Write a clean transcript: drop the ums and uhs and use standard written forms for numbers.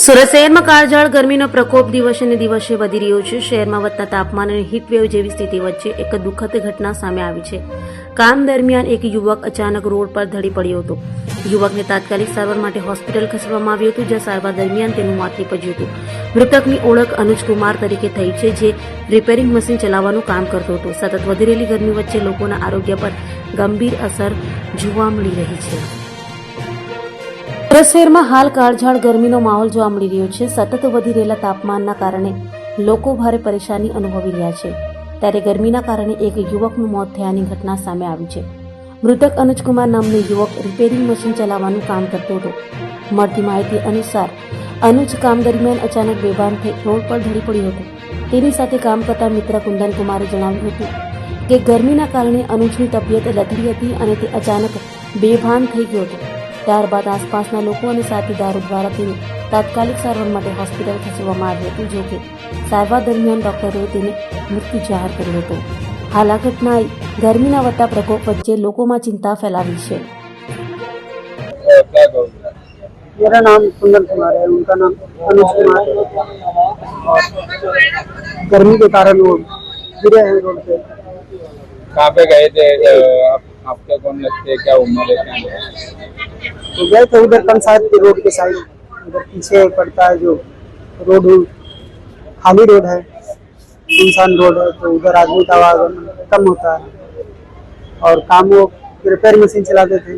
સુરત શહેરમાં કાળઝાળ ગરમીનો પ્રકોપ દિવસે ને દિવસે વધી રહ્યો છે। શહેરમાં વધતા તાપમાન અને હીટવેવ જેવી સ્થિતિ વચ્ચે એક દુઃખદ ઘટના સામે આવી છે। કામ દરમિયાન એક યુવક અચાનક રોડ પર ઢળી પડ્યો હતો। યુવકને તાત્કાલિક સારવાર માટે હોસ્પિટલ ખસેડવામાં આવ્યું હતું, જ્યાં સારવાર દરમિયાન તેનું મોત નીપજ્યું હતું। મૃતકની ઓળખ અનુજ કુમાર તરીકે થઈ છે, જે રિપેરિંગ મશીન ચલાવવાનું કામ કરતો હતો। સતત વધી રહેલી ગરમી વચ્ચે લોકોના આરોગ્ય પર ગંભીર અસર જોવા મળી રહી છે। સુરત શહેરમાં હાલ કાળઝાળ ગરમીનો માહોલ જોવા મળી રહ્યો છે। સતત વધી રહેલા તાપમાનના કારણે લોકો ભારે પરેશાની અનુભવી રહ્યા છે। ત્યારે ગરમીના કારણે એક યુવકનું મોત થયાની ઘટના સામે આવી છે। મૃતક અનુજ કુમાર નામનો યુવક રિપેરિંગ મશીન ચલાવવાનું કામ કરતો હતો। મળતી માહિતી અનુસાર અનુજ કામ દરમિયાન અચાનક બેભાન થઈ રોડ પર ઢળી પડ્યો હતો। તેની સાથે કામ કરતા મિત્ર કુંદન કુમારે જણાવ્યું હતું કે ગરમીના કારણે અનુજની તબિયત લથડી હતી અને તે અચાનક બેભાન થઈ ગયો હતો। ત્યારબાદ આસપાસના લોકો અને સાથીદારો દ્વારા તેને તાત્કાલિક સારવાર માટે હોસ્પિટલ ખસેડવામાં આવ્યું હતું, જો કે સારવાર દરમિયાન ડોક્ટરોએ તેને મૃત્યુ જાહેર કર્યો હતો। હાલ આ ઘટનાએ ગરમીના વધતા પ્રકોપ વચ્ચે લોકોમાં ચિંતા ફેલાવી છે। मेरा नाम कुंदन कुमार है, उनका नाम अनुज कुमार है। गर्मी के कारण वो गिरे हैं रोड पे। कहाँ पे गए थे? आपके कौन लगते हैं? क्या उम्र है? तो गए थे उधर पंचायत के रोड के साइड, उधर पीछे पड़ता है जो रोड, खाली रोड है, इंसान रोड है, तो उधर आदमी का आवागमन कम होता है और काम वो रिपेयर मशीन चलाते थे।